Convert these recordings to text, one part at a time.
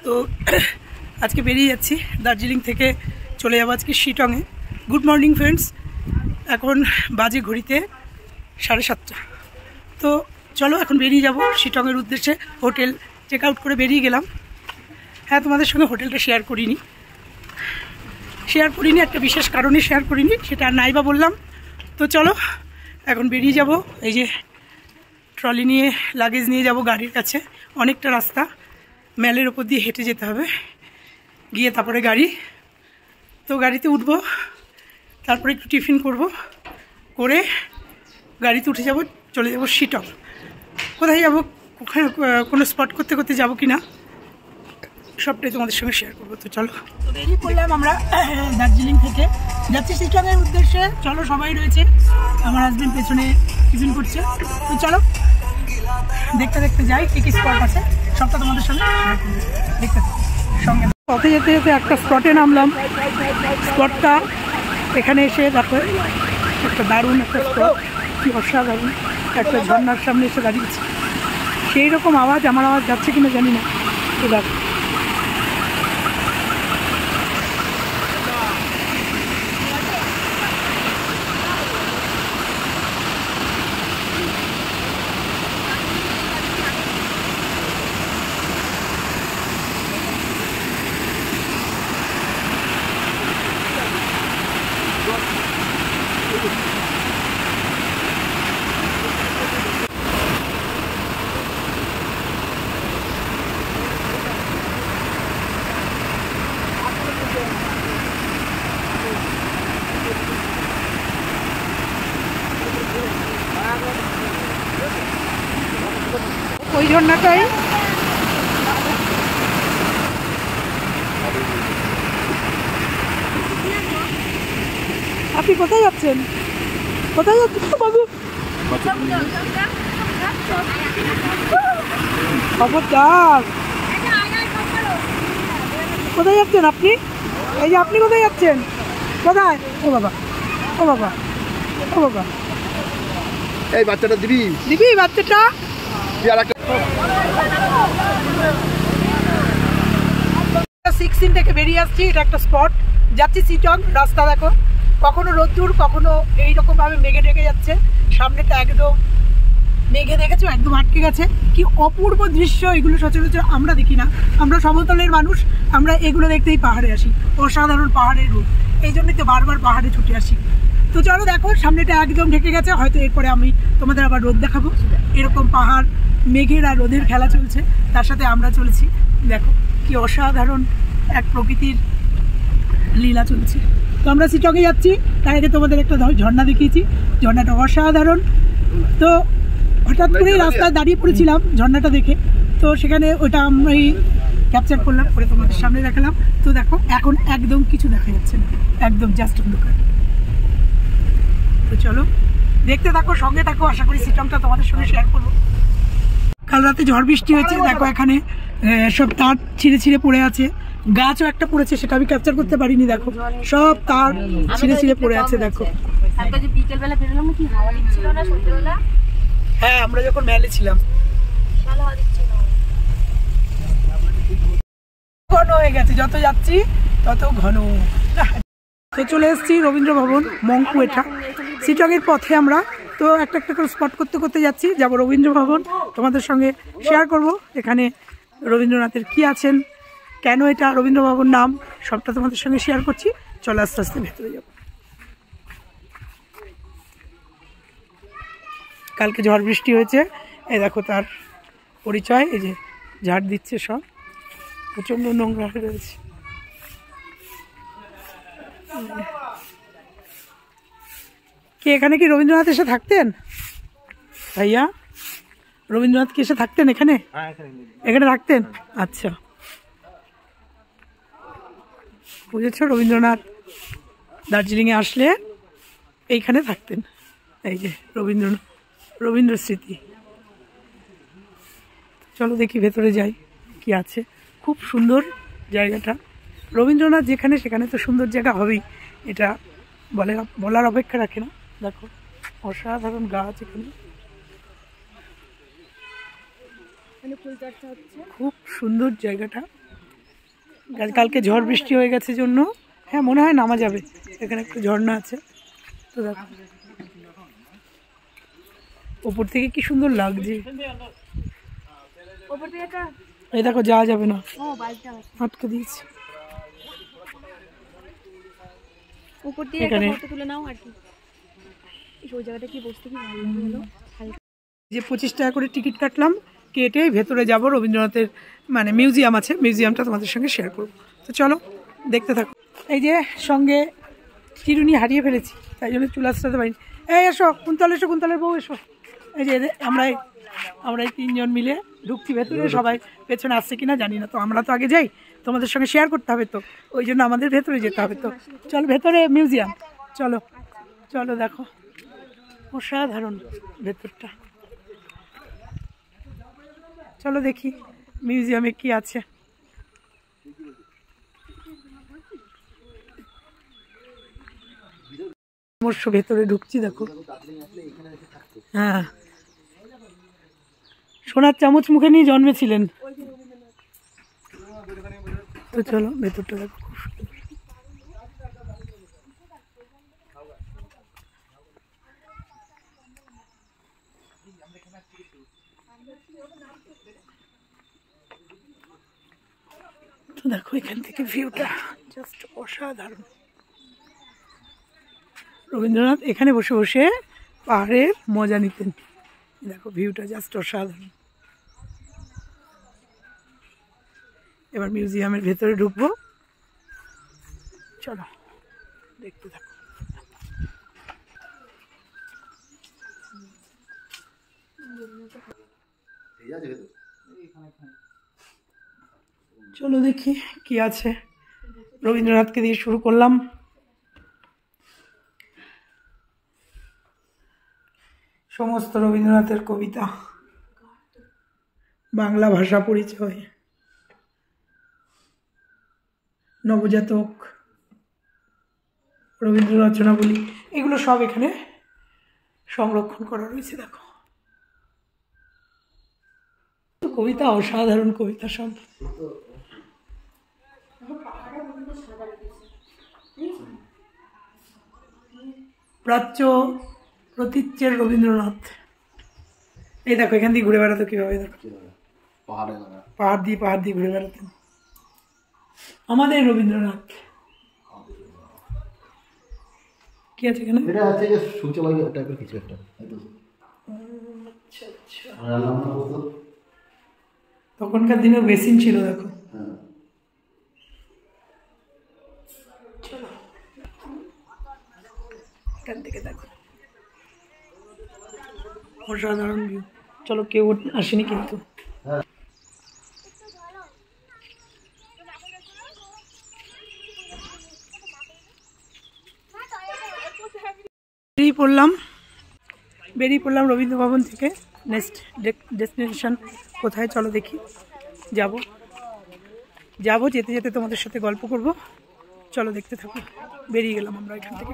তো আজকে বেরিয়ে যাচ্ছি দার্জিলিং থেকে, চলে যাবো আজকে শিটংয়ে। গুড মর্নিং ফ্রেন্ডস, এখন বাজে ঘড়িতে 7:30। তো চলো এখন বেরিয়ে যাব শিটংয়ের উদ্দেশ্যে। হোটেল চেক আউট করে বেরিয়ে গেলাম। হ্যাঁ, তোমাদের সঙ্গে হোটেলটা শেয়ার করিনি, একটা বিশেষ কারণে শেয়ার করিনি, সেটা আর নাইবা বললাম। তো চলো এখন বেরিয়ে যাব। এই যে ট্রলি নিয়ে লাগেজ নিয়ে যাব গাড়ির কাছে, অনেকটা রাস্তা ম্যালের ওপর দিয়ে হেঁটে যেতে হবে, গিয়ে তারপরে গাড়ি। তো গাড়িতে উঠবো, তারপরে একটু টিফিন করে গাড়িতে উঠে যাব, চলে যাব শিটং। কোথায় যাব, কোনো স্পট করতে করতে যাবো কি না সবটাই তোমাদের সঙ্গে শেয়ার করবো। তো চলো, তো বেরিয়ে পড়লাম আমরা দার্জিলিং থেকে, যাচ্ছি শিটংয়ের উদ্দেশ্যে। চলো, সবাই রয়েছে, আমার হাজবেন্ড পেছনে টিফিন করছে। তো চলো দেখতে দেখতে যাই কি কি স্পট আছে, সবটা তোমাদের সঙ্গে শেয়ার করবো, দেখতে সঙ্গে। পথে যেতে যেতে একটা স্পটে নামলাম। স্পটটা এখানে এসে দেখো, একটা দারুণ একটা স্পট, কি অসাধারণ। একটা ঝর্নার সামনে এসে দাঁড়িয়েছি, সেই রকম আওয়াজ, আমার আওয়াজ যাচ্ছে কিনা জানি না। তো দেখো, ওই ঝর্ণাটাই আপনি কোথায় যাচ্ছেন? কোথায় যাচ্ছেন বাবু? খবরদার, কোথায় যাচ্ছেন আপনি? এই যে আপনি কোথায় যাচ্ছেন? কোথায়? ও বাবা, ও বাবা, ও বাবা, এই বাচ্চাটা দিবি বাচ্চাটা। 16 থেকে বেরিয়ে আসছি, এটা একটা স্পট, যাচ্ছি শিটং। রাস্তা দেখো, কখনো রোদ্দুর, কখনো এইরকম ভাবে মেঘে ঢেকে যাচ্ছে। সামনেটা একদম মেঘে দেখেছো, একদম আটকে গেছে। কি অপূর্ব দৃশ্য এগুলো, সচরাচর আমরা দেখি না। আমরা সমতলের মানুষ, আমরা এগুলো দেখতেই পাহাড়ে আসি। অসাধারণ পাহাড়ের রূপ, এই জন্যই তো বারবার পাহাড়ে ছুটে আসি। তো চলো দেখো, সামনেটা একদম ঢেকে গেছে, হয়তো এরপরে আমি তোমাদের আবার রোদ দেখাবো। এরকম পাহাড়, মেঘের আর রোদের খেলা চলছে, তার সাথে আমরা চলেছি। দেখো কি অসাধারণ এক প্রকৃতির লীলা চলছে। তো আমরা শিটংয়ে যাচ্ছি, তার আগে তোমাদের একটা ঝর্ণা দেখিয়েছি, ঝর্ণাটা অসাধারণ। তো হঠাৎ করেই রাস্তায় দাঁড়িয়ে পড়েছিলাম ঝর্ণাটা দেখে, তো সেখানে ওটা আমি ক্যাপচার করলাম, করে তোমাদের সামনে দেখালাম। তো দেখো এখন একদম কিছু দেখা যাচ্ছে না, একদম জাস্ট অন্ধকার। তো চলো দেখতে থাকো, সঙ্গে থাকো, আশা করি শিটংটা তোমাদের সঙ্গে শেয়ার করবো। কাল রাতে ঝড় বৃষ্টি হয়েছে, দেখো এখানে সব তার ছিঁড়ে ছিঁড়ে পড়ে আছে, গাছও একটা পড়েছে, সেটা আমি ক্যাপচার করতে পারিনি। দেখো সব তার ছিঁড়ে ছিঁড়ে পড়ে আছে। দেখো হ্যাঁ, আমরা যখন মেলে ছিলাম ঘন হয়ে গেছে, যত যাচ্ছি তত ঘন। তো চলে এসেছি রবীন্দ্র ভবন, মংপু। এটা শিটংয়ের পথে আমরা তো একটা একটা করে স্পট করতে করতে যাচ্ছি, যাবো রবীন্দ্র ভবন, তোমাদের সঙ্গে শেয়ার করব এখানে রবীন্দ্রনাথের কি আছেন, কেন এটা রবীন্দ্র ভবন নাম, সবটা তোমাদের সঙ্গে শেয়ার করছি। চলো আস্তে আস্তে ভেতরে যাব। কালকে ঝড় বৃষ্টি হয়েছে, এই দেখো তার পরিচয়, এই যে ঝাড় দিচ্ছে, সব প্রচণ্ড নোংরা হয়ে রয়েছে। কি এখানে কি রবীন্দ্রনাথ এসে থাকতেন ভাইয়া? রবীন্দ্রনাথ কি এসে থাকতেন এখানে? এখানে থাকতেন, আচ্ছা বুঝেছ। রবীন্দ্রনাথ দার্জিলিংয়ে আসলে এইখানে থাকতেন। এই যে রবীন্দ্র স্মৃতি। চলো দেখি ভেতরে যাই কি আছে। খুব সুন্দর জায়গাটা, রবীন্দ্রনাথ যেখানে সেখানে তো সুন্দর জায়গা হবেই, এটা বলার অপেক্ষা রাখে না। দেখো অসাধারণ গাছ এখানে, খুব সুন্দর জায়গাটা। কালকে ঝড় বৃষ্টি হয়ে গেছে জন্য হ্যাঁ মনে হয় নামা যাবে। এখানে একটু ঝর্ণা আছে তো দেখো ওপর থেকে কি সুন্দর লাগছে। এই দেখো যাওয়া যাবে না, আটকে দিয়েছি। এখানে যে 25 টাকা করে টিকিট কাটলাম, কেটে ভেতরে যাব রবীন্দ্রনাথের মানে মিউজিয়াম আছে, মিউজিয়ামটা তোমাদের সঙ্গে শেয়ার করবো। তো চলো দেখতে থাকো। এই যে সঙ্গে চিরুনি হারিয়ে ফেলেছি, তাই জন্য চুল আসতে পারিনি। এই এসো কুন্তলের বউ এসো। এই যে আমরা এই 3 জন মিলে ঢুকছি ভেতরে, সবাই পেছনে আসছে কিনা জানি না। তো আমরা তো আগে যাই, তোমাদের সঙ্গে শেয়ার করতে হবে, তো ওই জন্য আমাদের ভেতরে যেতে হবে। তো চলো ভেতরে মিউজিয়াম, চলো চলো দেখো অসাধারণ ভেতরটা। চলো দেখি মিউজিয়ামে কি আছে। অবশ্য ভেতরে ঢুকছি দেখো। হ্যাঁ সোনার চামচ মুখে নিয়ে জন্মেছিলেন। তো চলো ভেতরটা দেখো। তো দেখো এখান থেকে ভিউটা জাস্ট অসাধারণ। রবীন্দ্রনাথ এখানে বসে বসে পাহাড়ের মজা নিতেন। দেখো ভিউটা জাস্ট অসাধারণ। এবার মিউজিয়ামের ভেতরে ঢুকবো, চলো দেখতে থাকো। চলো দেখি কি আছে। রবীন্দ্রনাথকে দিয়ে শুরু করলাম। সমস্ত রবীন্দ্রনাথের কবিতা, বাংলা ভাষা পরিচয়, নবজাতক, রবীন্দ্র রচনাবলী, এগুলো সব এখানে সংরক্ষণ করা রয়েছে। দেখো কবিতা, অসাধারণ কবিতা সব। প্রাচ্য প্রতীচ্যের রবীন্দ্রনাথ। এই দেখো এখান দিয়ে ঘুরে বেড়াতো কিভাবে, দেখো পাহাড় দিয়ে ঘুরে বেড়াতেন আমাদের রবীন্দ্রনাথ। কি আছে এখানে? এটা আছে যে শৌচালয় টাইপের কিছু একটা। আচ্ছা আচ্ছা, তখনকার দিনে বেসিন ছিল দেখো। চলো এখান থেকে দেখো অসাধারণ ভিউ। চলো কেউ আসেনি কিন্তু। বেরিয়ে পড়লাম রবীন্দ্র ভবন থেকে। নেক্সট ডেস্টিনেশন কোথায় চলো দেখি। যাবো যেতে যেতে তোমাদের সাথে গল্প করব। চলো দেখতে থাকো। বেরিয়ে গেলাম আমরা এখান থেকে।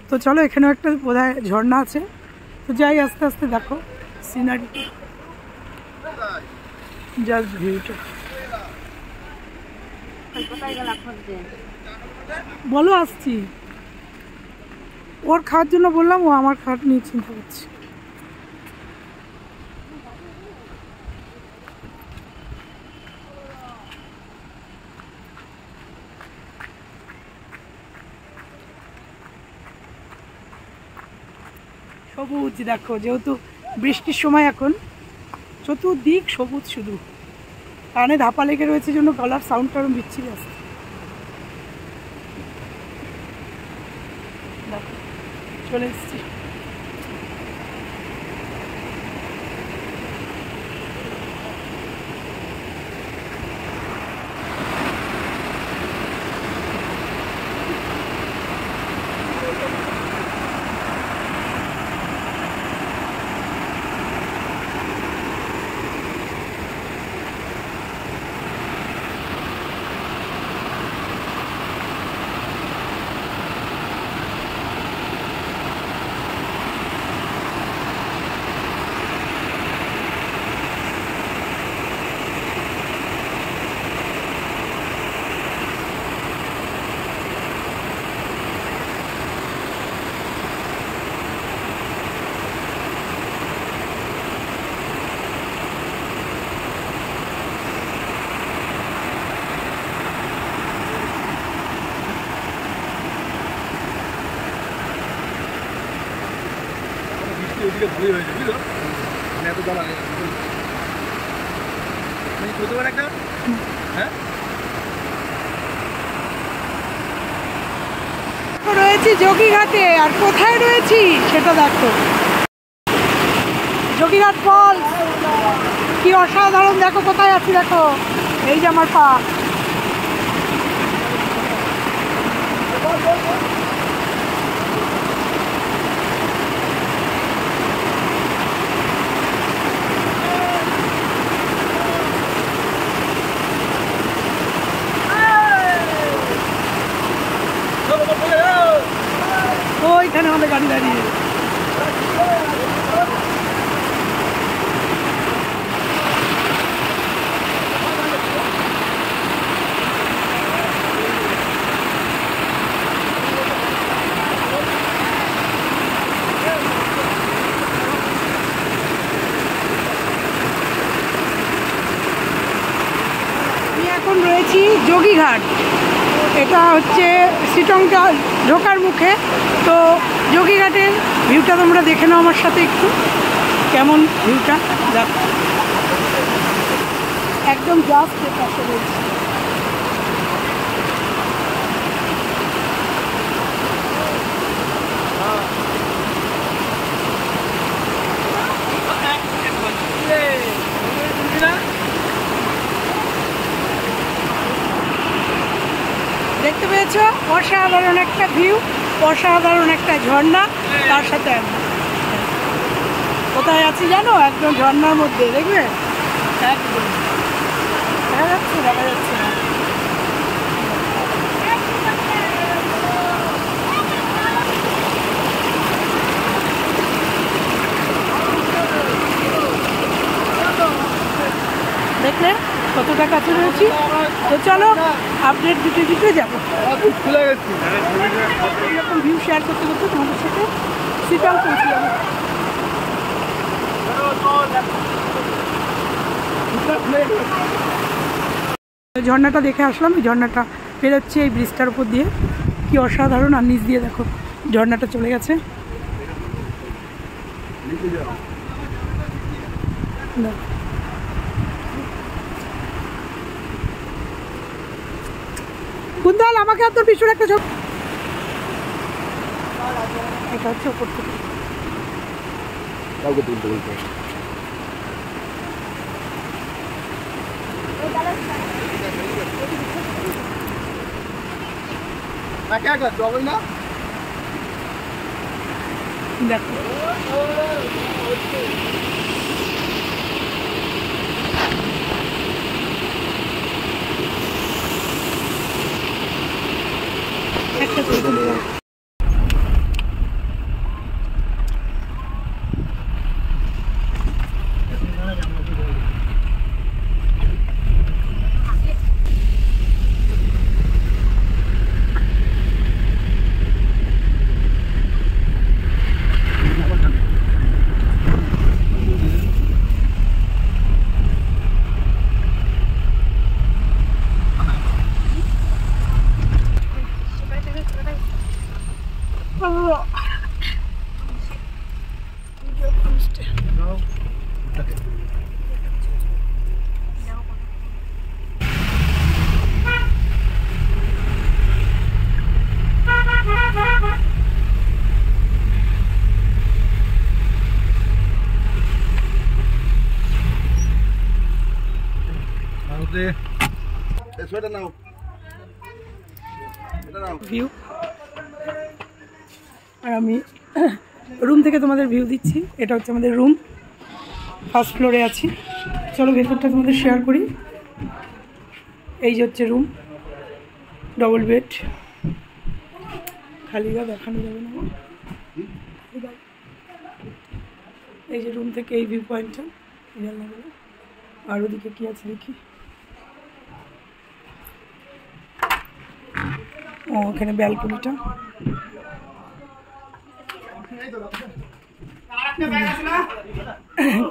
তো চলো এখানেও একটা বোধহয় ঝর্ণা আছে। তো যাই আস্তে আস্তে দেখো সিনারি, জাস্ট ভিউটা। বলো আসছি। ওর খাওয়ার জন্য বললাম, ও আমার খাওয়ার নিয়ে চিন্তা করছে। সবুজ দেখো, যেহেতু বৃষ্টির সময় এখন চতুর্দিক সবুজ, শুধু কানে ধাপা লেগে রয়েছে জন্য গলার সাউন্ডটা আরো বিচ্ছিরি আসছে। দেখো চলে এসছি। ওদিকে ভালোই হয়েছে বুঝলো, মানে এত জল আগে প্রথমবার একটা। হ্যাঁ রয়েছি যোগীঘাটে, আর কোথায় রয়েছি সেটা দেখো। যোগীঘাট ফলস কি অসাধারণ, দেখো কোথায় আছি, দেখো এই যে আমার পা। ওইখানে আমাদের গাড়ি দাঁড়িয়ে। আমি এখন রয়েছি যোগীঘাট, এটা হচ্ছে সিটংটা ঢোকার মুখে। তো যোগীঘাটের ভিউটা তোমরা দেখে নাও আমার সাথে একটু, কেমন ভিউটা দেখো, একদম জাস্ট পাশে রয়েছে। দেখতে পেয়েছো অসাধারণ একটা ভিউ, অসাধারণ একটা ঝর্ণা, তার সাথে কোথায় আছি জানো, একদম ঝর্ণার মধ্যে, দেখবে একদম দেখা যাচ্ছে, দেখা যাচ্ছে না। দেখলে কতটা কাছে রয়েছি। তো চলো আপডেট দিতে দিতে যাবো, এরকম ভিউ শেয়ার করতে করতে তোমাদের সাথে সিটাং পৌঁছে যাবো। ঝর্ণাটা দেখে আসলাম, এই ঝর্ণাটা বেরোচ্ছে এই ব্রিজটার উপর দিয়ে, কি অসাধারণ। আর নিচ দিয়ে দেখো ঝর্ণাটা চলে গেছে। কুন্দাল আমাকে আর তোর পিছনে একটা ছবি, এটা হচ্ছে ওপর থেকে কাউকে তুলতে বলতে না। দেখো একটা হোমস্টে। ভিউ, আর আমি রুম থেকে তোমাদের ভিউ দিচ্ছি। এটা হচ্ছে আমাদের রুম, ফার্স্ট ফ্লোরে আছি। চলো ভেতরটা তোমাদের শেয়ার করি। এই যে হচ্ছে রুম, ডবল বেড, খালিগা দেখানো যাবে না। এই যে রুম থেকে এই ভিউ পয়েন্টটা, আর ওদিকে কি আছে দেখি। ও এখানে ব্যালকনিটা,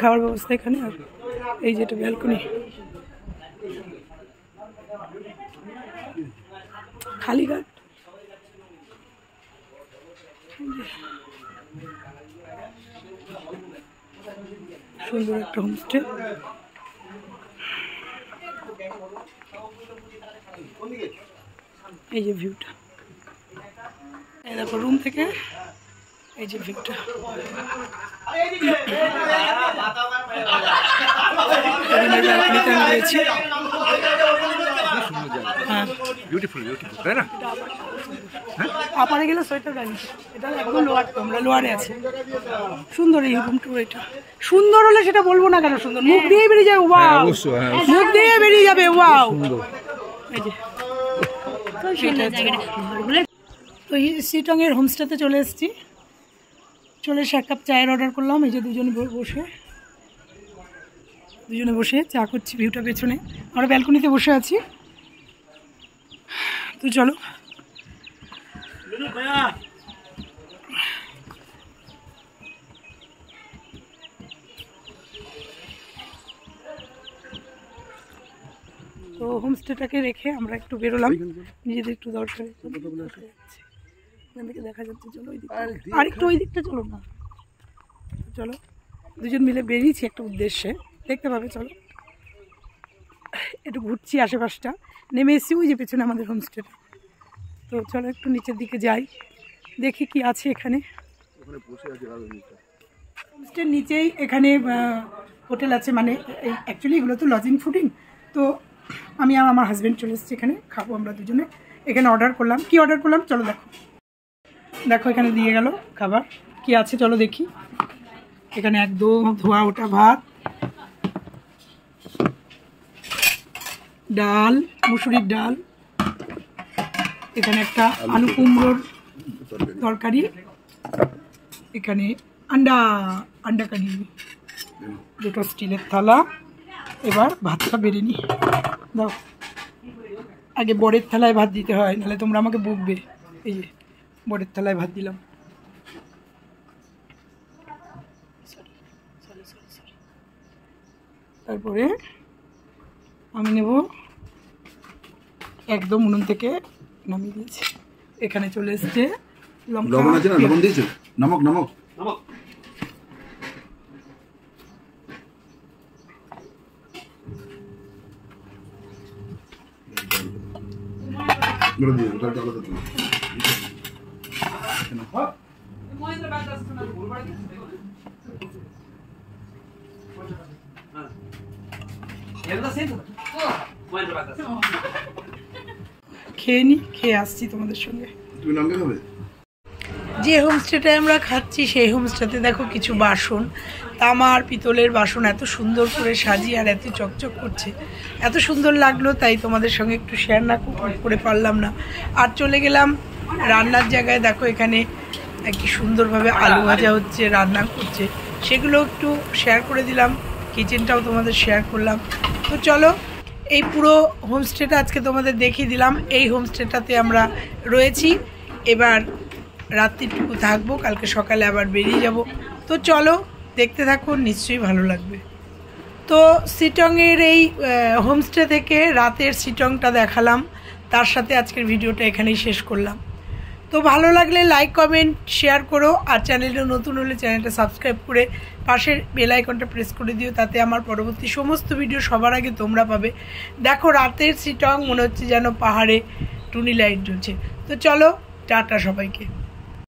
খাওয়ার ব্যবস্থা এখানে। আর এই যেটা ব্যালকনি, খালিঘাট। সুন্দর একটা হোমস্টে। এই যে ভিউটা, এই দেখো রুম থেকে এই যে ভিউটা। আপারে গেলে সোয়েটার গাড়ি, এটা একদম লোয়ার, তোমরা লোয়ারে আছে। সুন্দর এই রুমটা, এটা সুন্দর হলে সেটা বলবো না কেন সুন্দর, মুখ দিয়ে বেরিয়ে যাবে ওয়াও, মুখ দিয়ে বেরিয়ে যাবে ওয়াও। এই যে তো এই সিটংয়ের হোমস্টেতে চলে এসেছি। চলে এসে এক কাপ চায়ের অর্ডার করলাম। এই যে দুজনে বসে চা করছি। ভিউটা পেছনে, আমরা ব্যালকনিতে বসে আছি। তো চলো তো হোমস্টেটাকে রেখে আমরা একটু বেরোলাম, নিজেদের একটু দরকার দেখা যাচ্ছে। চলো ওই দিকটা, আর একটু ওই দিকটা চলো না, চলো দুজন মিলে বেরিয়েছি একটা উদ্দেশ্যে, দেখতে পাবে। চলো একটু ঘুরছি আশেপাশটা, নেমে এসেছি ওই যে পেছনে আমাদের হোমস্টেটা। তো চলো একটু নিচের দিকে যাই, দেখি কি আছে এখানে। হোমস্টের নিচেই এখানে হোটেল আছে, মানে অ্যাকচুয়ালি এগুলো তো লজিং ফুডিং। তো আমি আর আমার হাজব্যান্ড চলে এসেছি, এখানে খাবো আমরা দুজনে। এখানে অর্ডার করলাম, কি অর্ডার করলাম চলো দেখো। দেখো এখানে দিয়ে গেল খাবার, কি আছে চলো দেখি। এখানে একদম ধোয়া ওটা ভাত, ডাল, মুসুরির ডাল, এখানে একটা আলু কুমড়োর তরকারি, এখানে আন্ডা কারি, দুটো স্টিলের থালা। এবার ভাতটা বেড়ে নি, দাও। আগে বড়ের থালায় ভাত দিতে হয়, নাহলে তোমরা আমাকে বকবে। এই যে বড়ের থালায় ভাত দিলাম। তারপরে আমি নেব, একদম উনুন থেকে নামিয়ে দিয়েছি। এখানে চলে এসছে লবণ আছে না, লবণ দিয়েছো? নমক নমক নমক খেয়ে নি, খেয়ে আসছি তোমাদের সঙ্গে। যে হোমস্টেটায় আমরা খাচ্ছি সেই হোমস্টেতে দেখো কিছু বাসন, তামার পিতলের বাসন এত সুন্দর করে সাজিয়ে আর এত চকচক করছে, এত সুন্দর লাগলো, তাই তোমাদের সঙ্গে একটু শেয়ার না করে পারলাম না। আর চলে গেলাম রান্নার জায়গায়। দেখো এখানে কি সুন্দরভাবে আলু ভাজা হচ্ছে, রান্না করছে, সেগুলো একটু শেয়ার করে দিলাম। কিচেনটাও তোমাদের শেয়ার করলাম। তো চলো এই পুরো হোমস্টেটা আজকে তোমাদের দেখিয়ে দিলাম। এই হোমস্টেটাতে আমরা রয়েছি, এবার রাত্রিটুকু থাকবো, কালকে সকালে আবার বেরিয়ে যাব। তো চলো দেখতে থাকো, নিশ্চয়ই ভালো লাগবে। তো সিটংয়ের এই হোমস্টে থেকে রাতের সিটংটা দেখালাম, তার সাথে আজকের ভিডিওটা এখানেই শেষ করলাম। তো তো ভালো লাগলে লাইক কমেন্ট শেয়ার করো, আর চ্যানেলটা নতুন হলে চ্যানেলটা সাবস্ক্রাইব করে পাশের বেল আইকনটা প্রেস করে দিও, তাতে আমার পরবর্তী সমস্ত ভিডিও সবার আগে তোমরা পাবে। দেখো রাতের চিটং মনে হচ্ছে যেন পাহাড়ে টুনি লাইট জ্বলছে। তো চলো, টাটা সবাইকে।